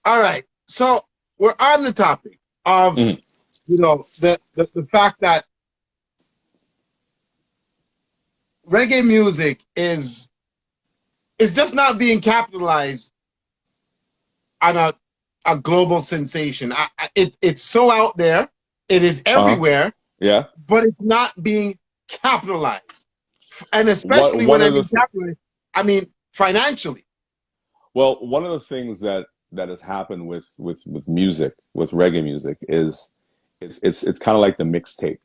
All right. So we're on the topic of, Mhm. the fact that reggae music is just not being capitalized on a global sensation. It's so out there. It is Uh-huh. everywhere, Yeah. but it's not being capitalized. And What especially when one I of the mean capitalized, I mean financially. well, one of the things that has happened with music, with reggae music, is it's kind of like the mixtape.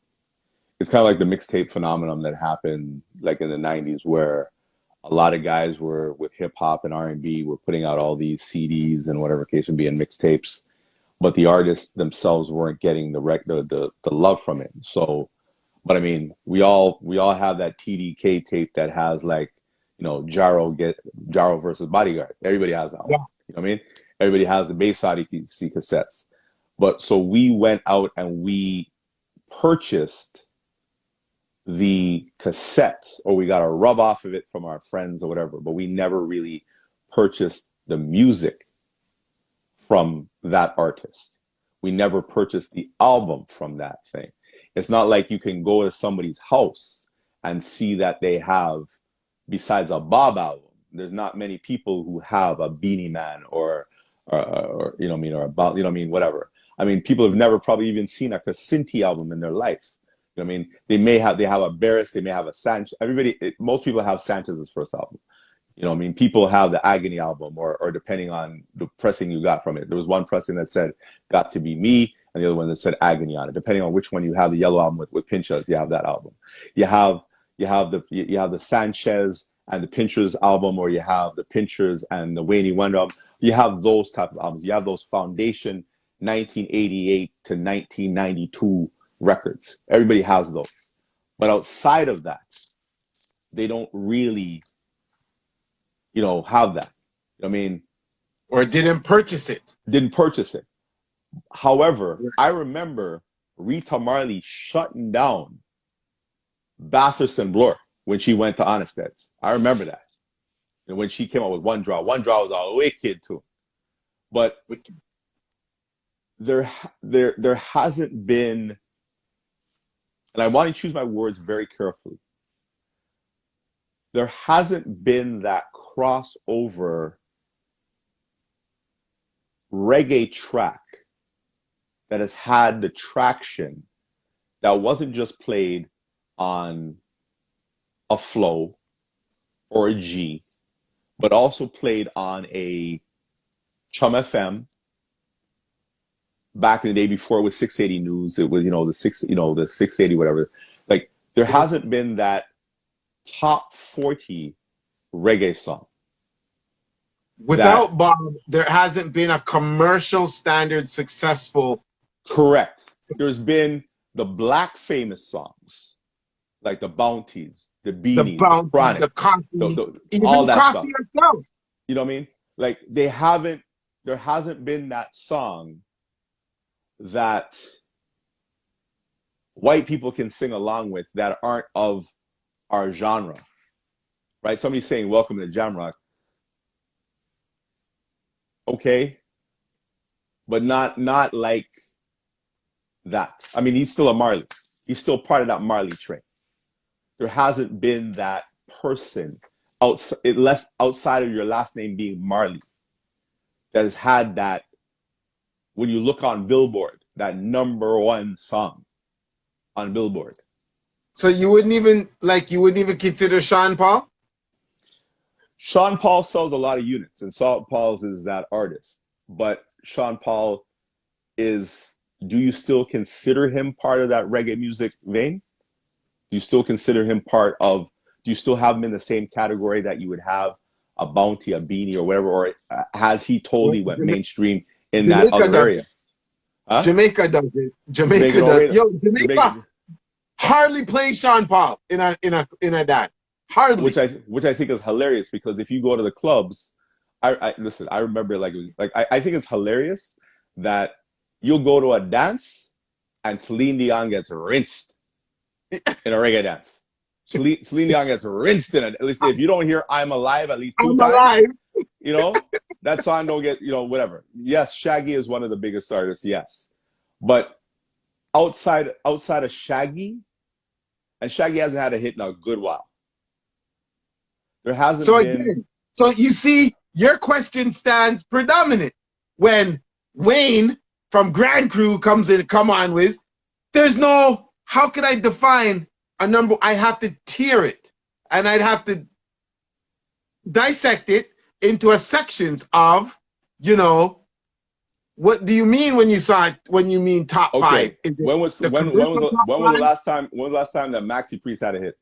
It's kind of like the mixtape phenomenon that happened like in the 90s, where a lot of guys were with hip hop and R&B were putting out all these CDs and whatever case would be in mixtapes, but the artists themselves weren't getting the love from it. So, but I mean, we all have that TDK tape that has like, Jaro versus Bodyguard. Everybody has that one. Yeah. You know what I mean? Everybody has the Bass Odyssey cassettes. But so we went out and we purchased the cassettes, or we got a rub off of it from our friends or whatever, but we never really purchased the music from that artist. We never purchased the album from that thing. It's not like you can go to somebody's house and see that they have, besides a Bob album, there's not many people who have a Beanie Man or you know what I mean, or about, you know what I mean, whatever. I mean, people have never probably even seen a Casinti album in their life. You know what I mean? They have a Barris, they may have a Sanchez. Most people have Sanchez's first album. You know what I mean? People have the Agony album, or depending on the pressing you got from it. There was one pressing that said "Got to Be Me," and the other one that said Agony on it. Depending on which one you have, the yellow album with Pinchas, you have that album. You have the Sanchez and the Pinchers album, or you have the Pinchers and the Wayne Wonder album. You have those type of albums. You have those foundation 1988 to 1992 records. Everybody has those. But outside of that, they don't really, have that. I mean, Or didn't purchase it. didn't purchase it. However, I remember Rita Marley shutting down Bathurst and Blur when she went to Honesteds. I remember that. And when she came out with One Draw was a wicked too. But there hasn't been, and I want to choose my words very carefully. There hasn't been that crossover reggae track that has had the traction that wasn't just played on a flow or a G, but also played on a Chum FM. Back in the day before it was 680 News, it was, the 680 whatever. Like, there hasn't been that top 40 reggae song that, Without Bob, there hasn't been a commercial standard successful. correct. There's been the black famous songs, like the Bounties, the The Beanies, the Bounty, Chronic, the Coffee, all even that Coffee stuff. herself. You know what I mean? Like, there hasn't been that song that white people can sing along with that aren't of our genre, right? Somebody's saying "Welcome to Jamrock," okay, but not like that. I mean, he's still a Marley. He's still part of that Marley train. There hasn't been that person outside of your last name being Marley that has had that. When you look on Billboard, that number one song on Billboard. So you wouldn't even consider Sean Paul? Sean Paul sells a lot of units, and Sean Paul's is that artist. But Sean Paul is, do you still consider him part of that reggae music vein? Do you still consider him do you still have him in the same category that you would have a Bounty, a Beanie, or whatever? Or has he Well, totally went mainstream in that Jamaica other does area? it. Huh? Jamaica does it. Jamaica Jamaica don't does. rate Yo, Jamaica Jamaica, hardly plays Sean Paul in a dance. which Hardly. I think is hilarious, because if you go to the clubs, I listen. I remember like it was like I think it's hilarious that you'll go to a dance and Celine Dion gets rinsed in a reggae dance. Celine Dion gets rinsed in it. At least if you don't hear "I'm Alive" at least two I'm times, alive. you know, that song don't get, whatever. Yes, Shaggy is one of the biggest artists, yes. But outside of Shaggy, and Shaggy hasn't had a hit in a good while. There So hasn't been. again, so you see, your question stands predominant when Wayne from Grand Crew comes in. Come on, Wiz. There's no. How could I define a number? I have to tier it, and I'd have to dissect it into a sections of, what do you mean when you saw it, when you mean top five? Okay. When was the last time that Maxi Priest had a hit?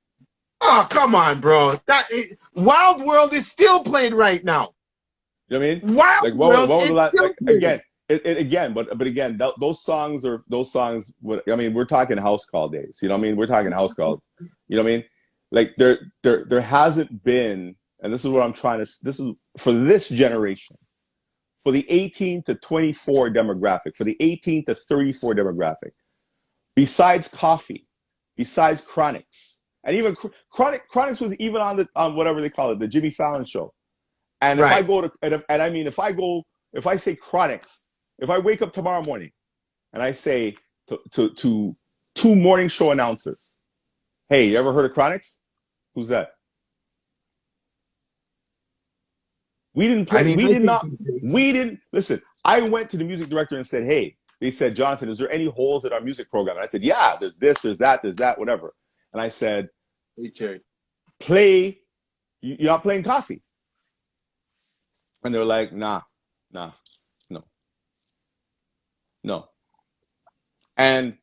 Oh, come on, bro. Wild World is still played right now. You know what I mean? Wild Like World when was is the last, still like, played. again, but again, those songs. I mean, we're talking house call days. You know what I mean? We're talking house calls. You know what I mean? Like there hasn't been, and this is what I'm trying to. This is for this generation, for the 18 to 24 demographic, for the 18 to 34 demographic. Besides Coffee, besides Chronics, and even Chronics was even on whatever they call it, the Jimmy Fallon show. And if I go to, if I say Chronics, if I wake up tomorrow morning and I say to two morning show announcers, hey, you ever heard of Chronics? Who's that? We didn't play. We didn't listen. I went to the music director and said, hey, they said, Jonathan, is there any holes in our music program? And I said, yeah, there's this, there's that, whatever. And I said, play, you're not playing Coffee. And they're like, nah, no. And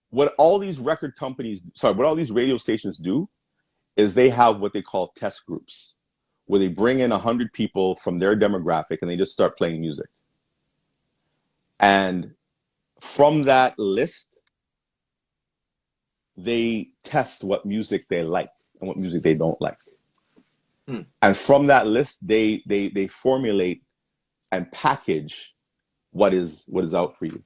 what all these record companies, what all these radio stations do is they have what they call test groups, where they bring in 100 people from their demographic and they just start playing music. And from that list, they test what music they like and what music they don't like. And from that list, they formulate and package what is out for you.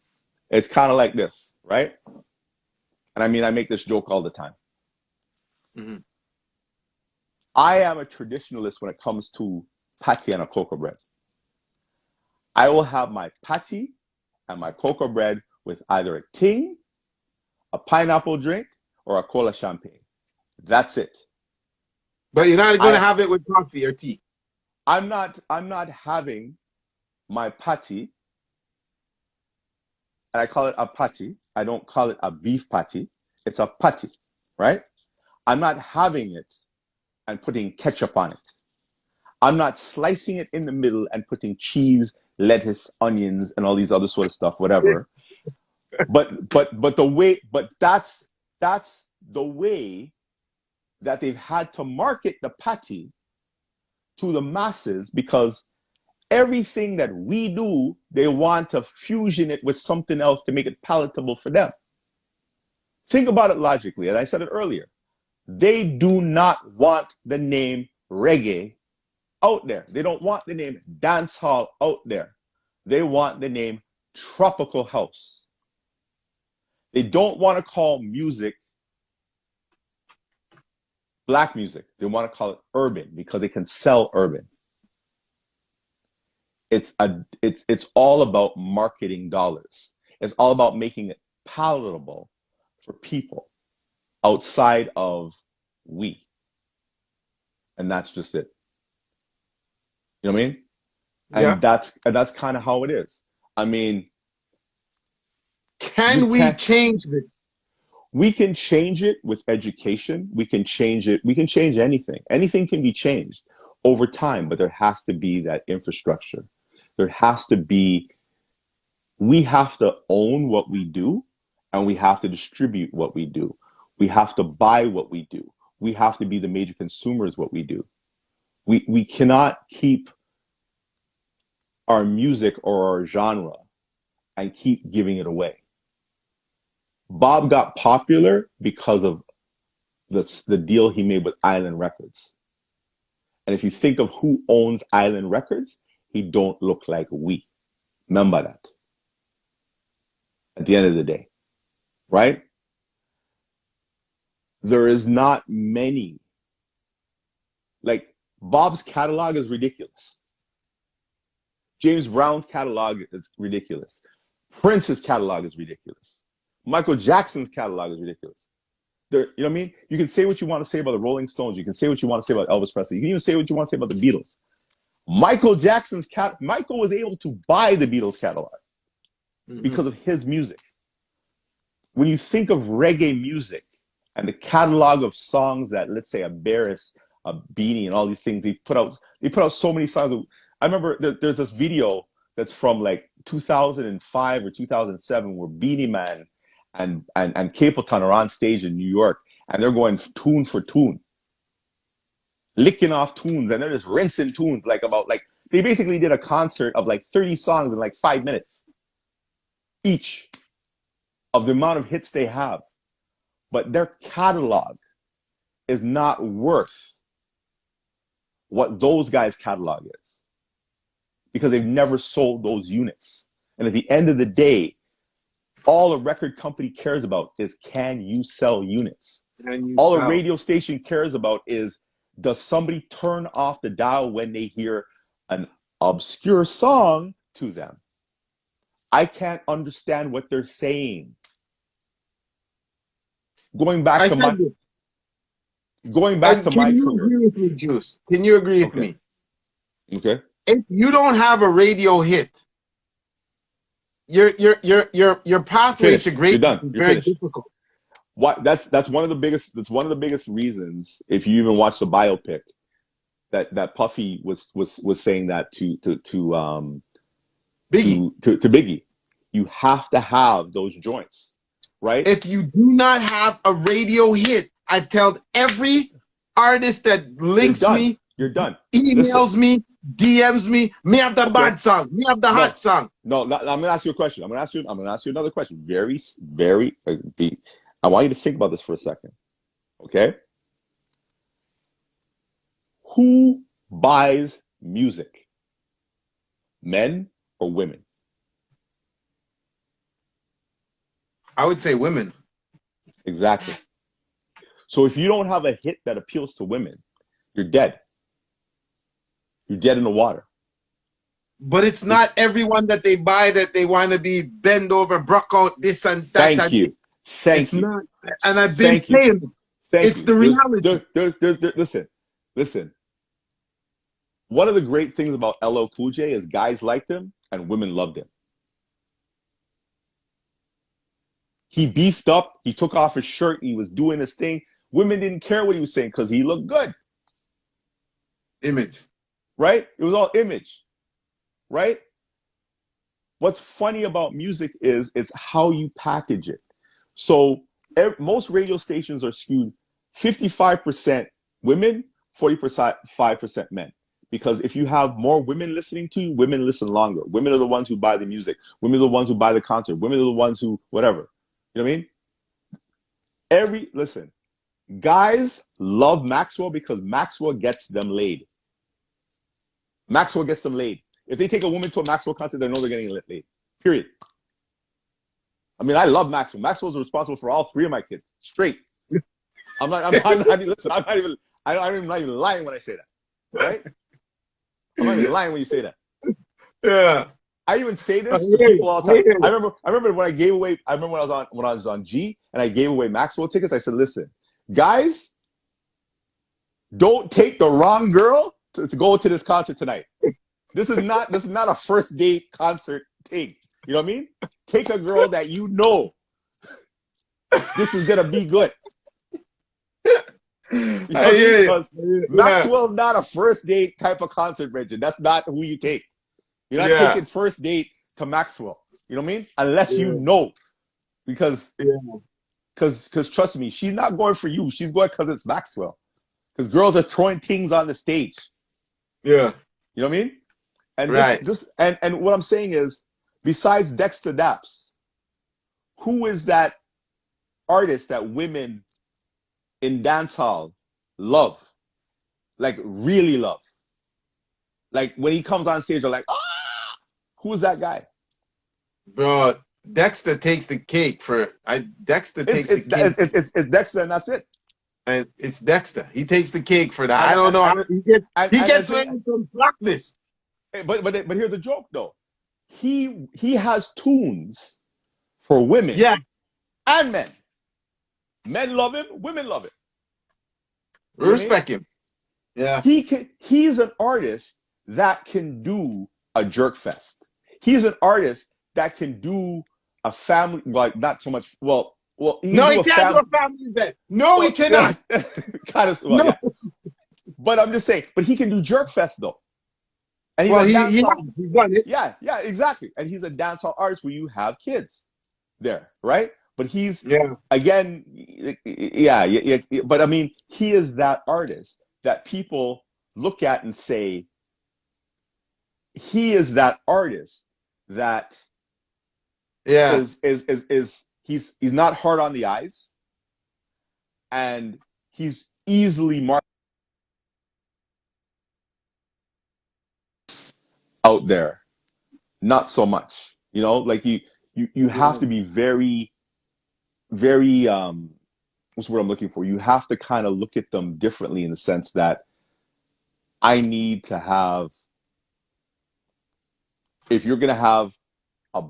It's kind of like this, right? And I mean, I make this joke all the time. Mm-hmm. I am a traditionalist when it comes to patty and a cocoa bread. I will have my patty and my cocoa bread with either a ting, a pineapple drink, or a cola champagne. That's it. But you're not going to have it with coffee or tea. I'm not having my patty, and I call it a patty. I don't call it a beef patty. It's a patty, right? I'm not having it and putting ketchup on it. I'm not slicing it in the middle and putting cheese, lettuce, onions, and all these other sort of stuff, whatever. but that's the way that they've had to market the patty to the masses, because everything that we do, they want to fusion it with something else to make it palatable for them. Think about it logically, and I said it earlier. They do not want the name reggae out there. They don't want the name dancehall out there. They want the name tropical house. They don't want to call music black music. They want to call it urban because they can sell urban. It's all about marketing dollars. It's all about making it palatable for people outside of we. And that's just it. You know what I mean? And that's kind of how it is. I mean, can we change it? We can change it with education. We can change it. We can change anything. Anything can be changed over time, but there has to be that infrastructure. There has to be, we have to own what we do, and we have to distribute what we do. We have to buy what we do. We have to be the major consumers what we do. We cannot keep our music or our genre and keep giving it away. Bob got popular because of the deal he made with Island Records. And if you think of who owns Island Records, he don't look like we. Remember that. At the end of the day, right? There is not many. Like, Bob's catalog is ridiculous. James Brown's catalog is ridiculous. Prince's catalog is ridiculous. Michael Jackson's catalog is ridiculous. You know what I mean? You can say what you want to say about the Rolling Stones. You can say what you want to say about Elvis Presley. You can even say what you want to say about the Beatles. Michael was able to buy the Beatles catalog because of his music. When you think of reggae music and the catalog of songs that, let's say, a Barris, a Beanie, and all these things, they put out so many songs. I remember there's this video that's from like 2005 or 2007 where Beanie Man and Capleton are on stage in New York, and they're going tune for tune, licking off tunes, and they're just rinsing tunes they basically did a concert of like 30 songs in like 5 minutes each of the amount of hits they have. But their catalog is not worth what those guys' catalog is, because they've never sold those units. And at the end of the day, all a record company cares about is, can you sell units? All a radio station cares about is, does somebody turn off the dial when they hear an obscure song to them? I can't understand what they're saying. Going back to my career. Can you agree with me, Juice? Can you agree with me? Okay. If you don't have a radio hit, your pathway to greatness is very difficult. That's one of the biggest reasons, if you even watch the biopic, that Puffy was saying that to Biggie. You have to have those joints, right? If you do not have a radio hit, I've told every artist that links me, you're done. Emails me, DMs me have the bad song, me have the hot song. No, I'm gonna ask you a question. I'm gonna ask you another question. Very, very. I want you to think about this for a second. Okay? Who buys music? Men or women? I would say women. Exactly. So if you don't have a hit that appeals to women, you're dead. You're dead in the water. But it's not everyone that they buy that they want to be bend over, broke out, this and that. Thank you. Thank you. Not, and I've been saying it's the reality. Listen. One of the great things about LL Cool J is guys liked him and women loved him. He beefed up. He took off his shirt. He was doing his thing. Women didn't care what he was saying because he looked good. Image. Right? It was all image. Right? What's funny about music is how you package it. So most radio stations are skewed 55% women, 45% men. Because if you have more women listening to you, women listen longer. Women are the ones who buy the music. Women are the ones who buy the concert. Women are the ones who whatever. You know what I mean? Listen, guys love Maxwell because Maxwell gets them laid. Maxwell gets them laid. If they take a woman to a Maxwell concert, they know they're getting laid. Period. I mean, I love Maxwell. Maxwell's responsible for all 3 of my kids. Straight. I'm not even lying when I say that. Right? I'm not even lying when you say that. Yeah. I even say this to people all the time. I remember when I gave away. I remember when I was on G and I gave away Maxwell tickets. I said, "Listen, guys, don't take the wrong girl to go to this concert tonight. This is not a first date concert thing. You know what I mean? Take a girl that you know this is gonna be good." Because Maxwell's not a first date type of concert, Reggie. That's not who you take. You're not taking first date to Maxwell. You know what I mean? Unless you know. Because trust me, she's not going for you. She's going because it's Maxwell. Because girls are throwing things on the stage. Yeah. You know what I mean? And and what I'm saying is, besides Dexter Daps, who is that artist that women in dancehall love? Like really love? Like when he comes on stage, they're like, ah! Who's that guy? Bro, Dexter takes the cake for Dexter takes the cake. It's Dexter and that's it. And it's Dexter. He takes the cake for that. And I don't know how he and the gets thing, away with some blackness. but here's the joke though. He has tunes for women Yeah, and men. Men love him, women love it. You know what I mean? respect him. Yeah, He's an artist that can do a jerk fest. He's an artist that can do a family, like not so much. Well, he can no, do he a can't do family. a family event. No, he Well, cannot. kind of. Well, No. yeah. But I'm just saying. But he can do jerk fest though, and he's Well, a dancehall. he's done it. Yeah, exactly. And he's a dancehall artist where you have kids there, right? But he's Yeah, again, yeah. But I mean, he is that artist that people look at and say he is that artist that yeah. he's not hard on the eyes, and he's easily marked out there. Not so much, like you have Yeah. to be very, very what's the word I'm looking for? You have to kind of look at them differently in the sense that I need to have, if you're gonna have a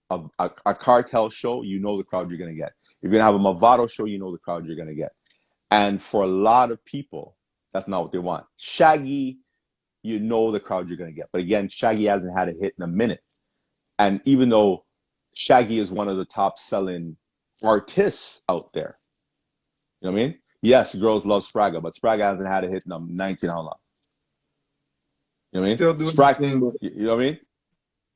a cartel show, the crowd you're gonna get. If you're gonna have a Movado show, the crowd you're gonna get. And for a lot of people, that's not what they want. Shaggy, the crowd you're gonna get. But again, Shaggy hasn't had a hit in a minute. And even though Shaggy is one of the top selling artists out there, you know what I mean? Yes, girls love Spraga, but Spraga hasn't had a hit in 19 how long? You know what I mean? Still doing the Spraga, thing, but you know what I mean?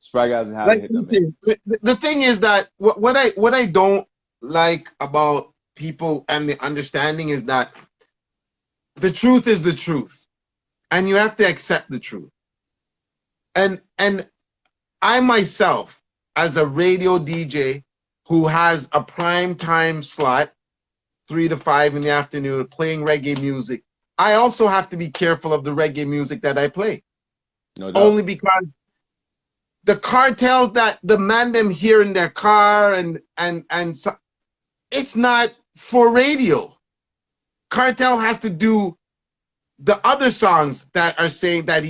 Spraga hasn't had a like hit in a you minute. say, the thing is that what I don't like about people and the understanding is that the truth is the truth, and you have to accept the truth. And I myself, as a radio DJ who has a prime time slot, 3 to 5 in the afternoon, playing reggae music, I also have to be careful of the reggae music that I play. No doubt. Only because the cartels that demand them hear in their car and so, it's not for radio. Cartel has to do the other songs that are saying that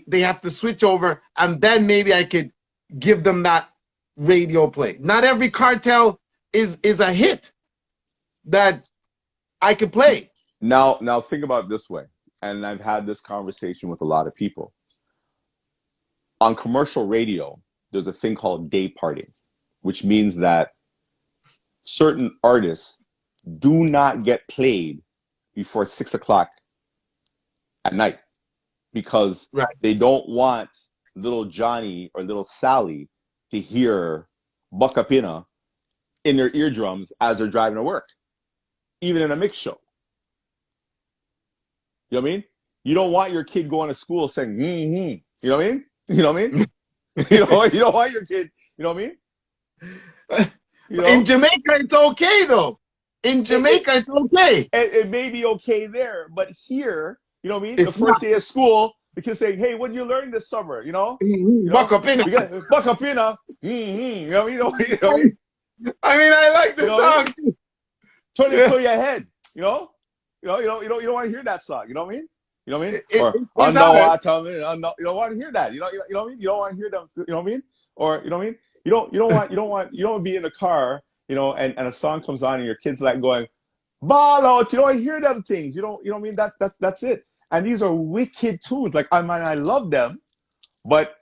they have to switch over, and then maybe I could give them that radio play. Not every cartel is a hit that I could play. Now think about it this way, and I've had this conversation with a lot of people. On commercial radio, there's a thing called day parting, which means that certain artists do not get played before 6 o'clock at night because Right. they don't want little Johnny or little Sally to hear Buckapina in their eardrums as they're driving to work, even in a mix show. You know what I mean? You don't want your kid going to school saying, mm-hmm. You know what I mean? You know what I mean? you don't want your kid, you know what I mean? In Jamaica, it's okay though. In Jamaica, it's okay. It may be okay there, but here, you know what I mean? It's The first not. day of school, the kid's saying, "Hey, what did you learn this summer?" Buck up in. Buck up in, you know what I mean? You know what I mean? I mean, I like the song too. Turn it to your head, you don't want to hear that song, you know what I mean? You know what I mean? Or you don't want to hear that. You know what I mean? You don't want to hear them. You know what I mean? Or you know what I mean? You don't want to be in the car, and a song comes on and your kid's like going, ball out. You don't hear them things. You know what I mean? That's it. And these are wicked tunes. Like I love them, but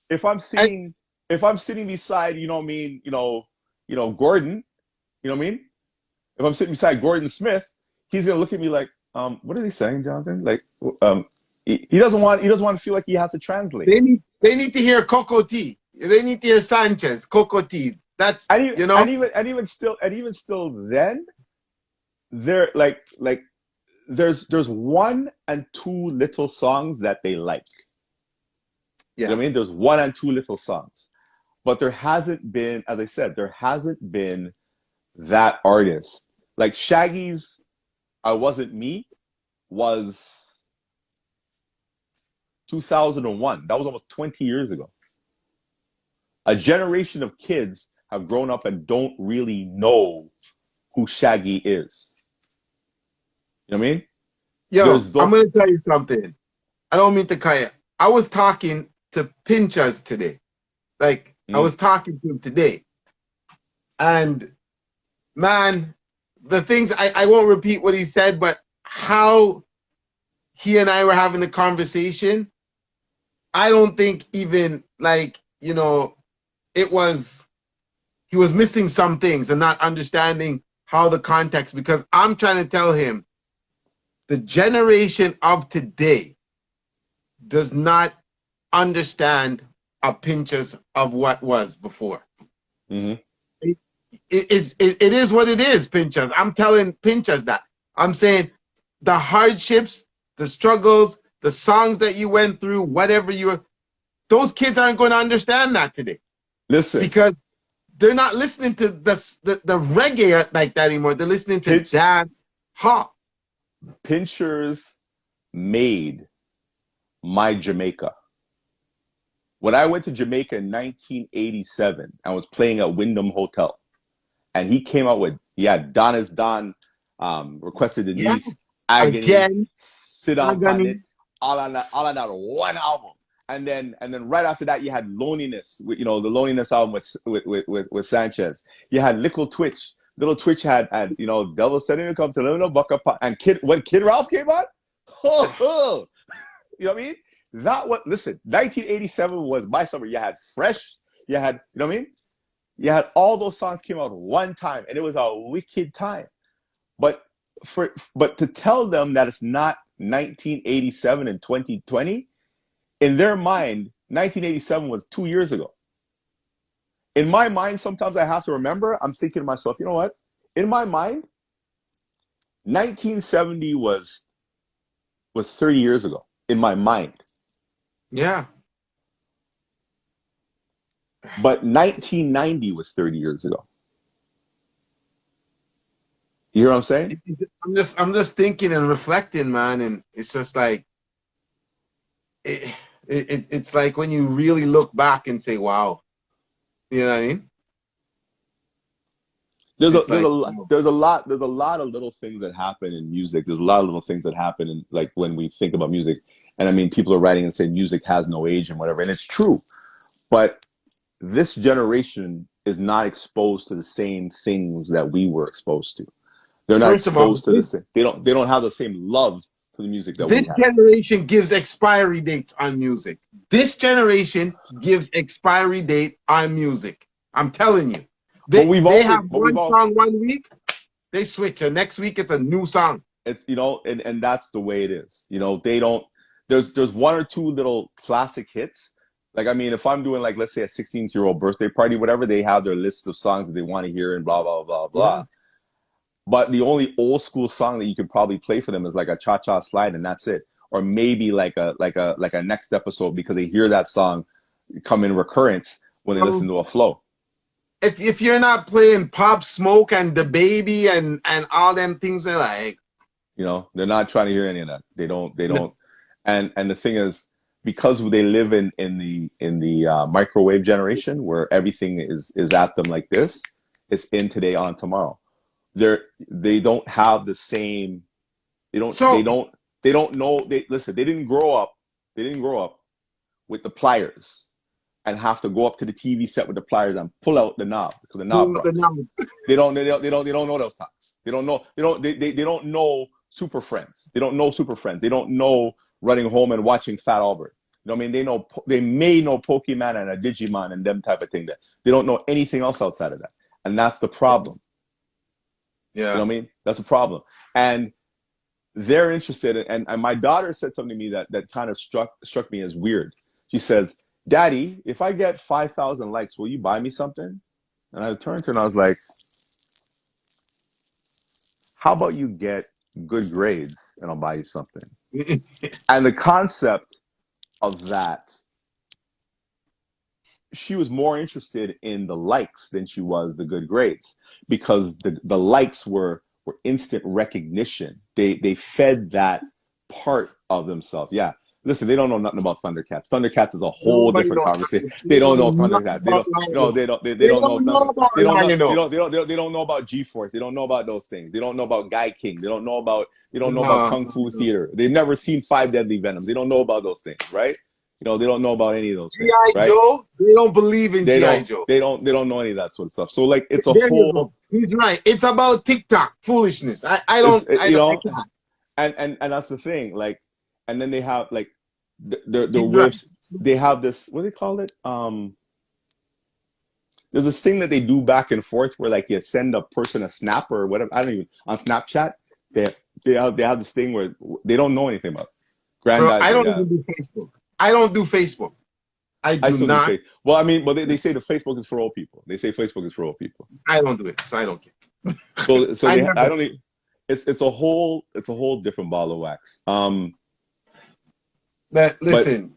if I'm sitting beside, you know what I mean? Gordon, you know what I mean? If I'm sitting beside Gordon Smith, he's gonna look at me like, what are they saying, Jonathan? Like, he doesn't want to feel like he has to translate. They need to hear Coco T. They need to hear Sanchez, Coco T. That's and even still then, they're like there's one and two little songs that they like. Yeah. You know what I mean? There's one and two little songs, but there hasn't been, as I said, that artist like Shaggy's. I Wasn't Me was 2001. That was almost 20 years ago. A generation of kids have grown up and don't really know who Shaggy is. You know what I mean? Yo, There's I'm those. gonna tell you something. I don't mean to cut you. I was talking to Pinchas today. Like I Mm, was talking to him today, and man, the things I won't repeat what he said, but how he and I were having the conversation, I don't think even like, it was he was missing some things and not understanding how the context, because I'm trying to tell him the generation of today does not understand a pinches of what was before. mm-hmm. It, it is what it is, pinches. I'm telling pinches that. I'm saying the hardships, the struggles, the songs that you went through, whatever you were, those kids aren't going to understand that today Listen, because they're not listening to the reggae like that anymore. They're listening to pinch, dance, hop. pinchers made my Jamaica. When I went to Jamaica in 1987, I was playing at Wyndham Hotel, and he came out with, yeah, Don is Don, Requested Yeah, Denise, Agony, again, Sit on agony. Pandit, all on that one album. And then right after that, you had Loneliness, the Loneliness album with Sanchez. You had Little Twitch. Little Twitch had Devil Said It Come to Live in a Buck Up. And when Kid Ralph came on, you know what I mean? Listen, 1987 was my summer. You had Fresh, you had, you know what I mean? You had all those songs came out one time, and it was a wicked time. But to tell them that it's not 1987 and 2020, in their mind, 1987 was 2 years ago. In my mind, sometimes I have to remember, I'm thinking to myself, you know what? In my mind, 1970 was 30 years ago, in my mind. Yeah. But 1990 was 30 years ago. You hear what I'm saying? I'm just thinking and reflecting, man, and it's just like it's like when you really look back and say, "Wow," you know what I mean? It's like, There's a lot of little things that happen in music. There's a lot of little things that happen in, like, when we think about music. And I mean, people are writing and saying music has no age and whatever, and it's true. But this generation is not exposed to the same things that we were exposed to. They're not first of all, exposed to the same. They don't have the same love for the music that we this have. generation gives expiry dates on music. This generation gives expiry date on music. I'm telling you. But They have one song 1 week, they switch. And next week it's a new song. it's and that's the way it is. They don't. There's one or two little classic hits. Like, I mean, if I'm doing, like, let's say a 16-year-old birthday party, whatever, they have their list of songs that they want to hear and blah blah blah Yeah. blah. But the only old school song that you could probably play for them is like a cha cha slide, and that's it. Or maybe like a next episode, because they hear that song come in recurrence when they listen to a flow. If you're not playing Pop Smoke and the Baby and all them things, they're like, They're not trying to hear any of that. They don't. And the thing is, because they live in the microwave generation, where everything is at them like this, it's in today, on tomorrow. They don't have the same. They don't. They so don't. They don't know. Listen. They didn't grow up. They didn't grow up with the pliers and have to go up to the TV set with the pliers and pull out the knob because the knob broke. They don't know those times. They don't know. They don't know Super Friends. They don't know Super Friends. They don't know Running Home and Watching Fat Albert. I mean, they may know Pokemon and a Digimon and them type of thing. That they don't know anything else outside of that, and that's the problem. yeah. You know what I mean? That's a problem. And they're interested in, and my daughter said something to me that kind of struck me as weird. She says, "Daddy, if I get 5,000 likes, will you buy me something?" And I turned to her and I was like, "How about you get good grades and I'll buy you something?" And the concept of that, she was more interested in the likes than she was the good grades, because the likes were instant recognition. They fed that part of themselves. Yeah, Listen, they don't know nothing about Thundercats. Thundercats is a whole Nobody different don't. conversation. They They don't don't know know nothing Thundercats. They about don't. No, Lion. they They don't know don't know Thunder. about They don't know. Lion. They don't know about G-Force. They don't know about those things. They don't know about Guy King. They don't know about. They don't know about No, Kung Fu no. Theater. They've never seen Five Deadly Venoms. They don't know about those things, right? They don't know about any of those things, G.I. right? Joe, they don't believe in They G.I. don't. Joe. They don't know any of that sort of stuff. So like, it's a There you whole. go. He's right. It's about TikTok foolishness. It's I don't, I can't. and that's the thing. Like, and then they have like their He's right. waves. They have this. What do they call it? There's this thing that they do back and forth where like you send a person a snap or whatever. I don't even on Snapchat. They they have this thing where they don't know anything about. Bro, I Grandizer, don't yeah. even do Facebook. I don't do Facebook. I I do still do not. say. Well, I mean, but they say the Facebook is for old people. They say Facebook is for old people. I don't do it, so I don't care. So I they I never. don't even, it's a whole different ball of wax. But But listen,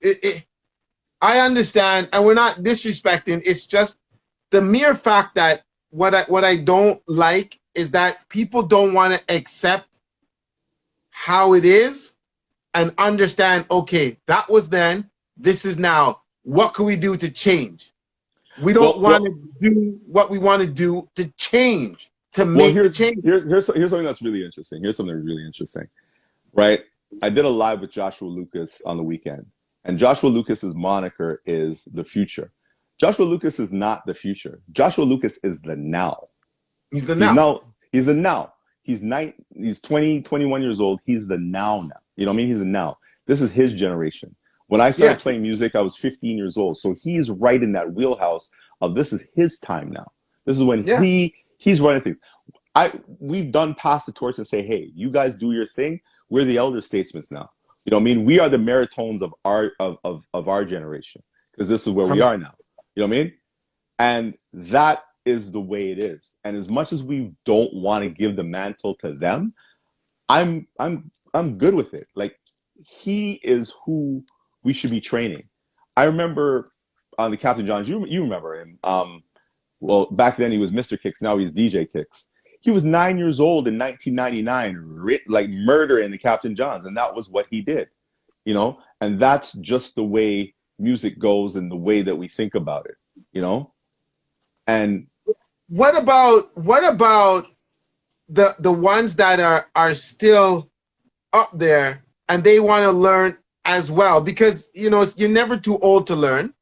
it, I understand, and we're not disrespecting. It's just the mere fact that what I don't like is that people don't want to accept how it is and understand. Okay, that was then. This is now. What can we do to change? We don't want well, to do what we want to do to change, to well, make the change. here's something that's really interesting. Here's something really interesting, right? I did a live with Joshua Lucas on the weekend, and Joshua Lucas's moniker is the future. Joshua Lucas is not the future. Joshua Lucas is the now. He's the He's now. now. He's the now. He's 20, 21 years old. He's the now. You know what I mean? He's the now. This is his generation. When I started Yes. playing music, I was 15 years old. So he's right in that wheelhouse of this is his time now. This is when Yeah. he's running things. We've done pass the torch and say, hey, you guys do your thing. We're the elder statesmen now. You know what I mean? We are the maritones of our generation because this is where we Come on. are now. You know what I mean? And that is the way it is. And as much as we don't want to give the mantle to them, I'm good with it. Like he is who we should be training. I remember on the Captain Johns, you remember him. Well, back then he was Mr. Kicks, now he's DJ Kicks. He was 9 years old in 1999, like murdering the Captain Johns, and that was what he did, you know. And that's just the way music goes and the way that we think about it, you know. And What about the ones that are still up there and they want to learn as well? Because you're never too old to learn,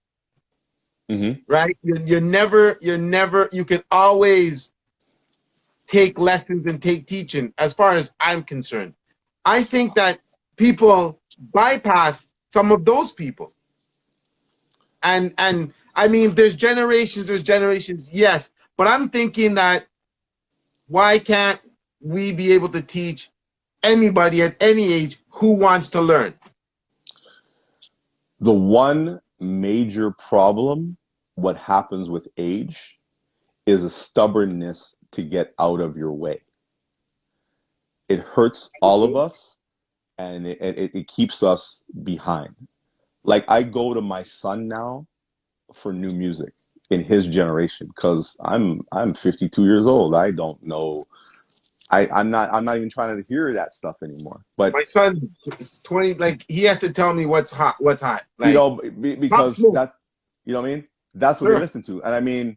right? You're never. You can always take lessons and take teaching. As far as I'm concerned, I think that people bypass some of those people, and I mean, there's generations, yes, but I'm thinking that why can't we be able to teach anybody at any age who wants to learn? the one major problem, what happens with age, is a stubbornness to get out of your way. It hurts all of us, and it keeps us behind. Like I go to my son now for new music in his generation because I'm 52 years old. I don't know. I'm not even trying to hear that stuff anymore. But My son is 20, like he has to tell me what's hot, you like know, Pop because Smoke. that's, you know what I mean? That's what they Sure. listen to. And I mean,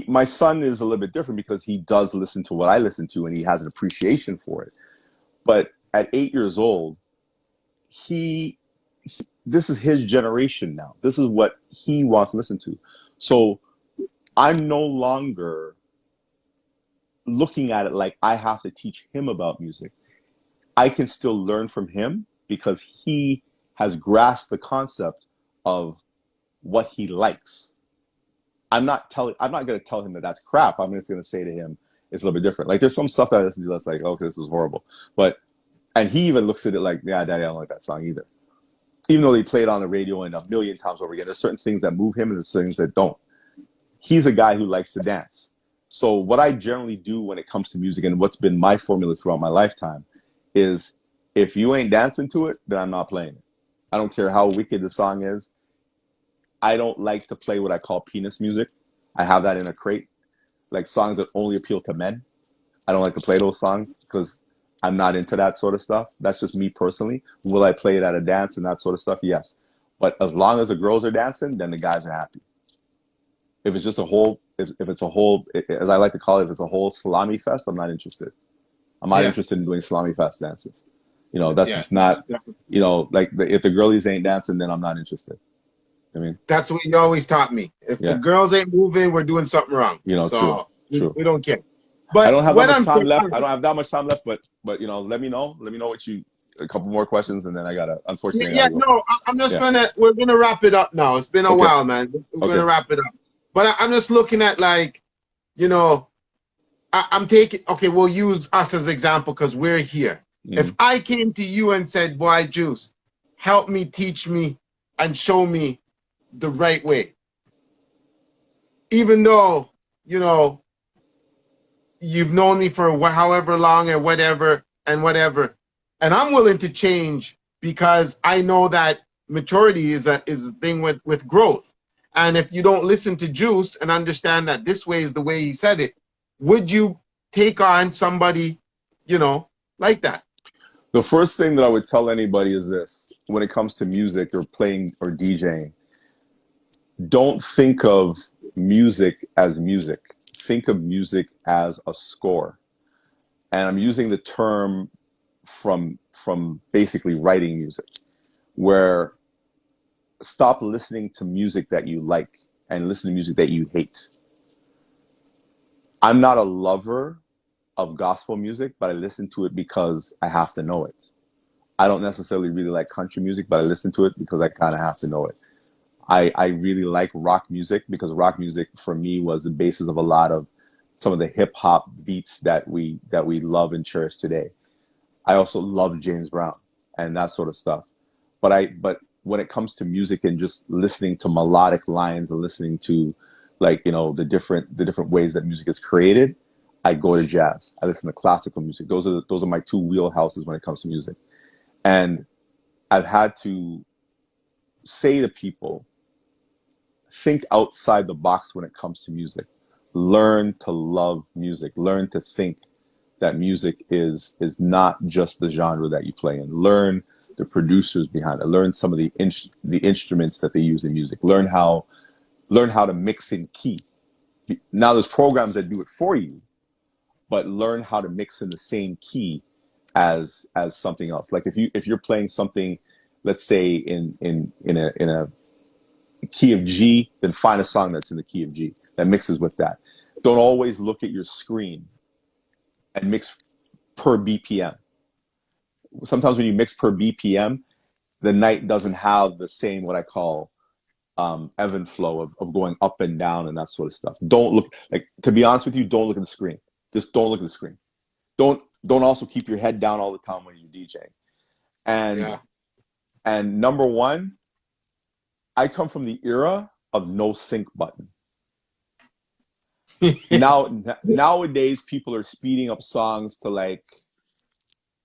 my son is a little bit different because he does listen to what I listen to and he has an appreciation for it. But at 8 years old, he this is his generation now. This is what he wants to listen to. So I'm no longer looking at it like I have to teach him about music. I can still learn from him because he has grasped the concept of what he likes. I'm not going to tell him that that's crap. I'm just going to say to him, it's a little bit different. Like there's some stuff that I listen to that's like, okay, this is horrible. And he even looks at it like, yeah, daddy, I don't like that song either. Even though they play it on the radio and a million times over again, there's certain things that move him and there's things that don't. He's a guy who likes to dance. So what I generally do when it comes to music and what's been my formula throughout my lifetime is if you ain't dancing to it, then I'm not playing it. I don't care how wicked the song is. I don't like to play what I call penis music. I have that in a crate, like songs that only appeal to men. I don't like to play those songs because I'm not into that sort of stuff. That's just me personally. Will I play it at a dance and that sort of stuff? Yes. But as long as the girls are dancing, then the guys are happy. If it's just a whole, if it's a whole, as I like to call it, if it's a whole salami fest, I'm not interested. I'm not interested in doing salami fest dances. You know, that's just not, you know, like if the girlies ain't dancing, then I'm not interested. I mean, that's what you always taught me. If the girls ain't moving, we're doing something wrong. You know, so true. we don't care. I But don't have that what much I'm time saying, left. I don't have that much time left, but you know, let me know. Let me know what you. A couple more questions, and then I gotta. Unfortunately, I gotta go. no, I'm just we're gonna wrap it up now. It's been a while, man. We're gonna wrap it up. But I'm just looking at, like, you know, I'm taking. Okay, we'll use us as example because we're here. If I came to you and said, "Boy, Juice, help me, teach me, and show me the right way," even though, you know, you've known me for however long or whatever and whatever, and I'm willing to change because I know that maturity is a thing with growth. And if you don't listen to Juice and understand that this way is the way he said it, would you take on somebody, you know, like that? The first thing that I would tell anybody is this: when it comes to music or playing or DJing, don't think of music as music. Think of music as a score. And I'm using the term from basically writing music, where stop listening to music that you like and listen to music that you hate. I'm not a lover of gospel music, but I listen to it because I have to know it. I don't necessarily really like country music, but I listen to it because I kind of have to know it. I really like rock music because rock music for me was the basis of a lot of some of the hip hop beats that we love and cherish today. I also love James Brown and that sort of stuff. But when it comes to music and just listening to melodic lines and listening to, like, you know, the different ways that music is created, I go to jazz. I listen to classical music. Those are my two wheelhouses when it comes to music. And I've had to say to people, think outside the box when it comes to music. Learn to love music. Learn to think that music is not just the genre that you play in. Learn the producers behind it. Learn some of the instruments that they use in music. Learn how to mix in key. Now there's programs that do it for you, but learn how to mix in the same key as something else. Like if you're playing something, let's say in a key of G, then find a song that's in the key of G that mixes with that. Don't always look at your screen and mix per BPM. Sometimes when you mix per BPM, the night doesn't have the same, what I call, ebb and flow of going up and down and that sort of stuff. Don't look, like, to be honest with you, don't look at the screen. Just don't look at the screen. Don't also keep your head down all the time when you're DJing. And number one, I come from the era of no sync button. Nowadays, people are speeding up songs to like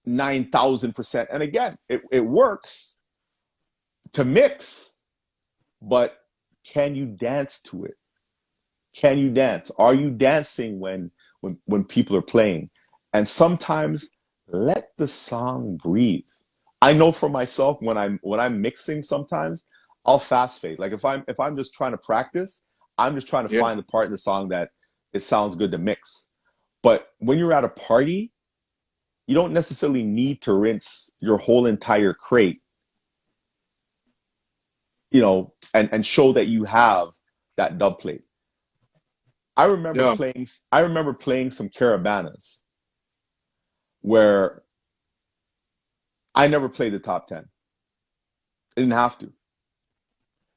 9,000%. And again, it works to mix, but can you dance to it? Can you dance? Are you dancing when people are playing? And sometimes let the song breathe. I know for myself, when I'm mixing, sometimes I'll fast fade. Like if I'm just trying to practice, I'm just trying to find the part in the song that it sounds good to mix. But when you're at a party, you don't necessarily need to rinse your whole entire crate, you know, and show that you have that dub plate. I remember playing some Carabanas where I never played the top 10. I didn't have to,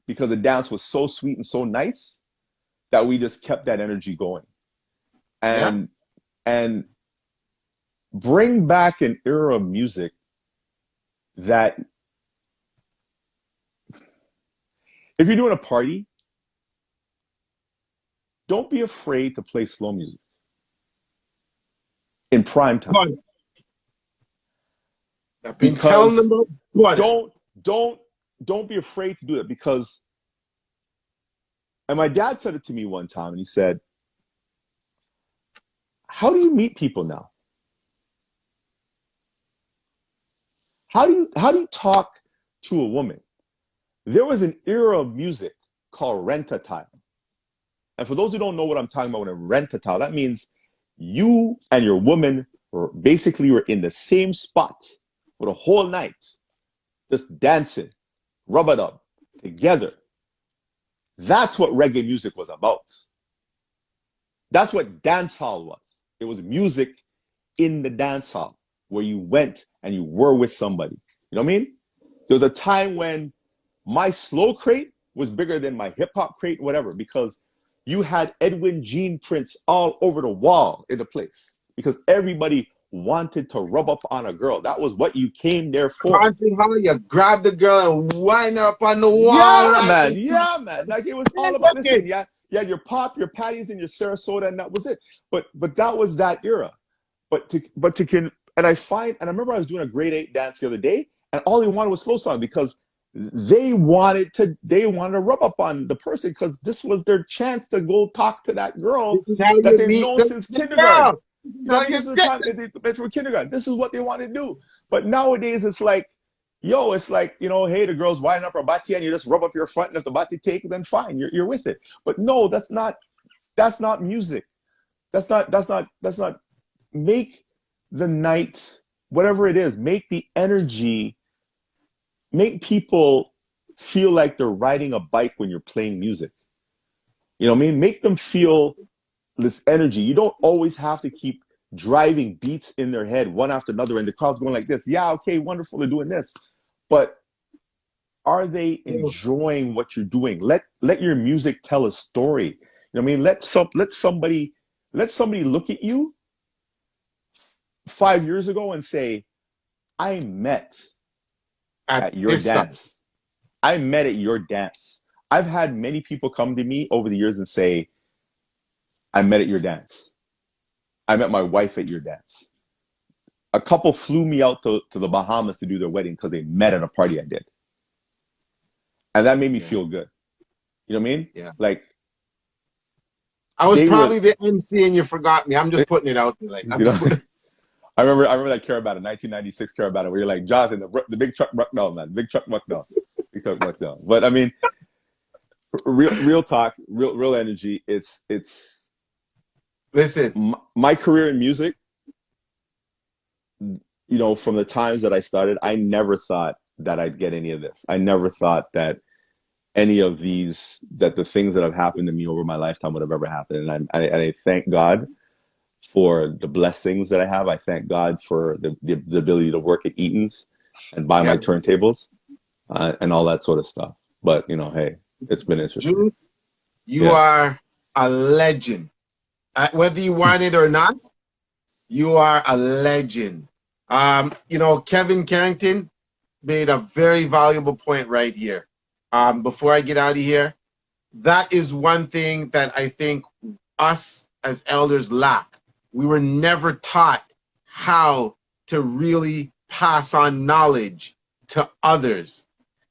because the dance was so sweet and so nice that we just kept that energy going. And bring back an era of music that, if you're doing a party, don't be afraid to play slow music in prime time. Because don't be afraid to do it, because, and my dad said it to me one time, and he said, how do you meet people now? how do you talk to a woman? There was an era of music called rent-a-tile. And for those who don't know what I'm talking about when I rent-a-tile, that means you and your woman were in the same spot for the whole night, just dancing, rub-a-dub, together. That's what reggae music was about. That's what dance hall was. It was music in the dance hall where you went and you were with somebody. You know what I mean? There was a time when my slow crate was bigger than my hip hop crate, whatever, because you had Edwin Jean prints all over the wall in the place because everybody wanted to rub up on a girl. That was what you came there for. Dancing hall, you grab the girl and wind her up on the wall. Yeah, man. Yeah, man. Like it was all about, listen, yeah, your pop, your patties, and your Sarasota, and that was it. But that was that era. And I remember I was doing a grade 8 dance the other day, and all they wanted was slow song because they wanted to rub up on the person because this was their chance to go talk to that girl that they've known since kindergarten. This is the time that they met through kindergarten. This is what they want to do. But nowadays it's like, hey, the girl's winding up her bati and you just rub up your front, and if the bati take, then fine, you're with it. But no, that's not music. That's not make the night, whatever it is, make the energy, make people feel like they're riding a bike when you're playing music. You know what I mean? Make them feel this energy. You don't always have to keep driving beats in their head one after another and the crowd's going like this. Yeah, okay, wonderful, they're doing this. But are they enjoying what you're doing? Let your music tell a story. You know what I mean? Let somebody look at you 5 years ago and say, I met at your dance. I met at your dance. I've had many people come to me over the years and say, I met at your dance. I met my wife at your dance. A couple flew me out to the Bahamas to do their wedding because they met at a party I did. And that made me feel good. You know what I mean? Yeah. Like, I was probably the MC and you forgot me. I'm just putting it out there. Like, I remember that Caravana, 1996 Caravana, where you're like, Jonathan, the big truck broke down, man. Big truck broke down. Big truck broke down. But I mean, real talk, real energy. It's listen, my career in music, from the times that I started, I never thought that I'd get any of this. I never thought that any of that the things that have happened to me over my lifetime would have ever happened. And I thank God for the blessings that I have. I thank God for the ability to work at Eaton's and buy my turntables and all that sort of stuff. But, hey, it's been interesting. Juice, you are a legend. Whether you want it or not, you are a legend. Kevin Carrington made a very valuable point right here. Before I get out of here, that is one thing that I think us as elders lack. We were never taught how to really pass on knowledge to others.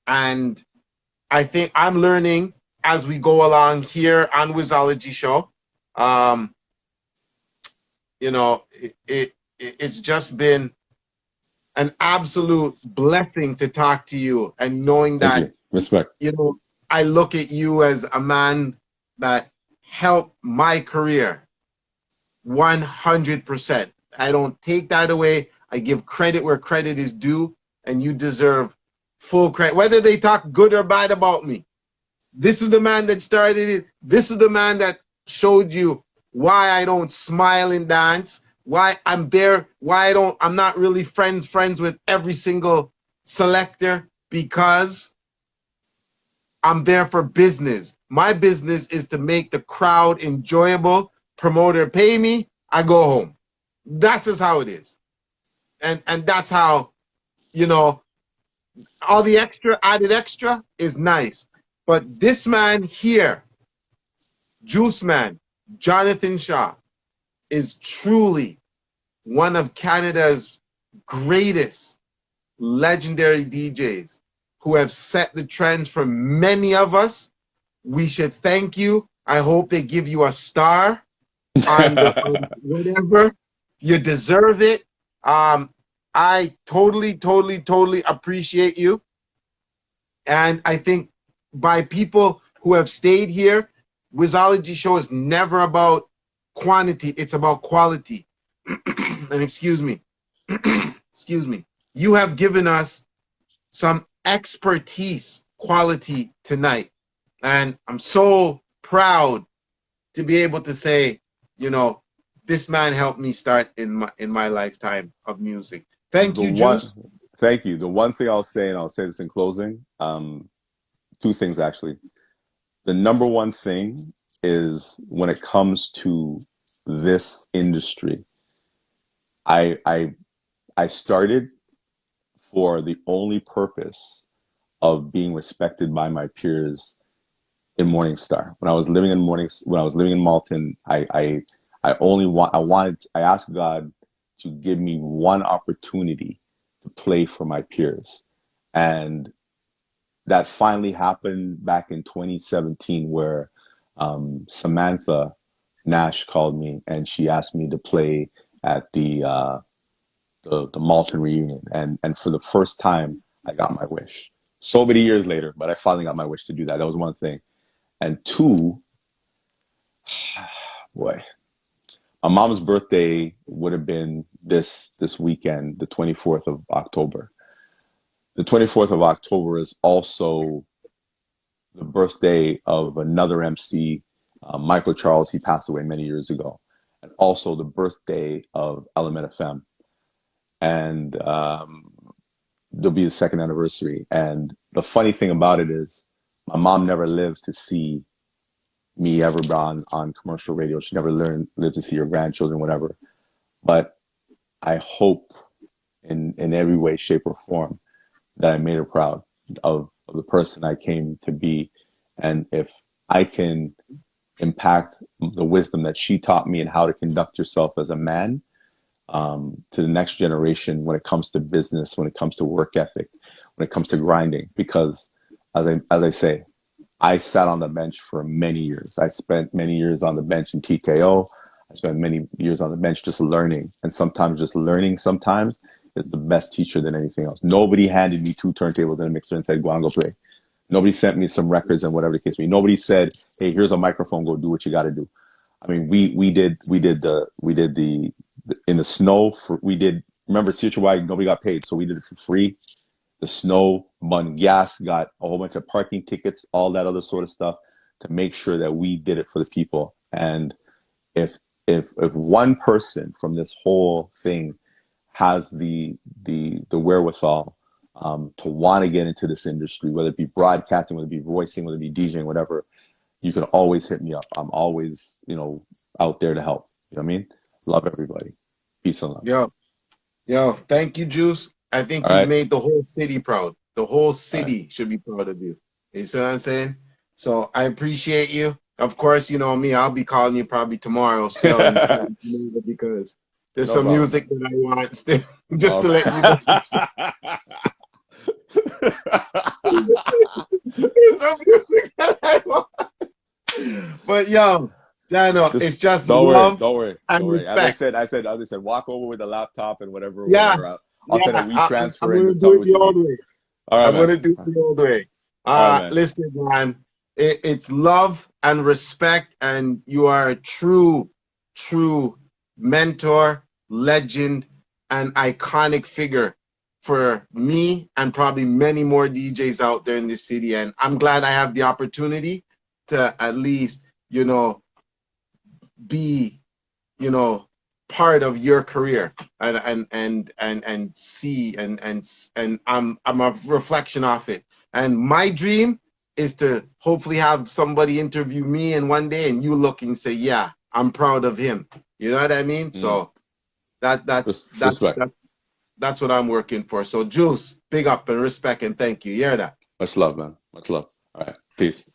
And I think I'm learning as we go along here on Wizology Show. It's just been an absolute blessing to talk to you and knowing that, respect. I look at you as a man that helped my career 100%. I don't take that away. I give credit where credit is due, and you deserve full credit. Whether they talk good or bad about me, this is the man that started it. This is the man that showed you why I don't smile and dance, why I'm there, why I'm not really friends with every single selector, because I'm there for business. My business is to make the crowd enjoyable. Promoter pay me, I go home. That's just how it is. And that's how, all the added extra is nice. But this man here, JUICEMAN, Jonathan Shaw, is truly one of Canada's greatest legendary DJs who have set the trends for many of us. We should thank you. I hope they give you a star on whatever. You deserve it. I totally appreciate you. And I think by people who have stayed here, Wizology Show is never about quantity, it's about quality. And excuse me, excuse me, you have given us some expertise quality tonight. And I'm so proud to be able to say, you know, this man helped me start in my lifetime of music. Thank The you, one, Juice. thank you. The one thing I'll say, and I'll say this in closing, two things actually. The number one thing is when it comes to this industry, I I I started for the only purpose of being respected by my peers in Morningstar. When I was living in Malton, I asked God to give me one opportunity to play for my peers. And that finally happened back in 2017 where Samantha Nash called me and she asked me to play at the Malton reunion, and for the first time, I got my wish. So many years later, but I finally got my wish to do that. That was one thing. And two, boy, my mom's birthday would have been this weekend, the 24th of October. The 24th of October is also the birthday of another MC, Michael Charles. He passed away many years ago, and also the birthday of Element FM. And there'll be the second anniversary. And the funny thing about it is, my mom never lived to see me ever on commercial radio. She never lived to see her grandchildren, whatever. But I hope in every way, shape, or form that I made her proud of the person I came to be. And if I can impact the wisdom that she taught me and how to conduct yourself as a man, to the next generation when it comes to business, when it comes to work ethic, when it comes to grinding. Because as I say, I sat on the bench for many years. I spent many years on the bench in TKO. I spent many years on the bench just learning. And sometimes just learning sometimes is the best teacher than anything else. Nobody handed me two turntables and a mixer and said, go on, go play. Nobody sent me some records and whatever the case may be. Nobody said, hey, here's a microphone, go do what you got to do. I mean, we did the in the snow we did, remember CHY, nobody got paid, so we did it for free. The snow, bun gas, got a whole bunch of parking tickets, all that other sort of stuff to make sure that we did it for the people. And if one person from this whole thing has the wherewithal to want to get into this industry, whether it be broadcasting, whether it be voicing, whether it be DJing, whatever, you can always hit me up. I'm always, out there to help. You know what I mean? Love everybody. Peace and love. Yo, thank you, Juice. I think All you've right. made the whole city proud. The whole All right. city should be proud of you. You see what I'm saying? So I appreciate you. Of course, you know me, I'll be calling you probably tomorrow still and because there's No some problem, music man. that I want still just No to let you know. There's some music that I want. But yo, Dano, it's just Don't worry, love don't worry, and don't worry. As respect. I said, walk over with a laptop and whatever, Yeah, whatever. I'll yeah. send a I'm WeTransfer and gonna just tell do me it what the you old need. way. All right, I'm man. gonna do it the old way. All right, man. Listen, man, it's love and respect, and you are a true mentor, legend, and iconic figure for me and probably many more DJs out there in the city. And I'm glad I have the opportunity to at least, be, part of your career and see and I'm a reflection of it. And my dream is to hopefully have somebody interview me and one day and you look and say, yeah, I'm proud of him. You know what I mean? Mm. So Respect. that's what I'm working for. So Juice, big up and respect and thank you. You hear that? Much love, man. Much love. All right. Peace.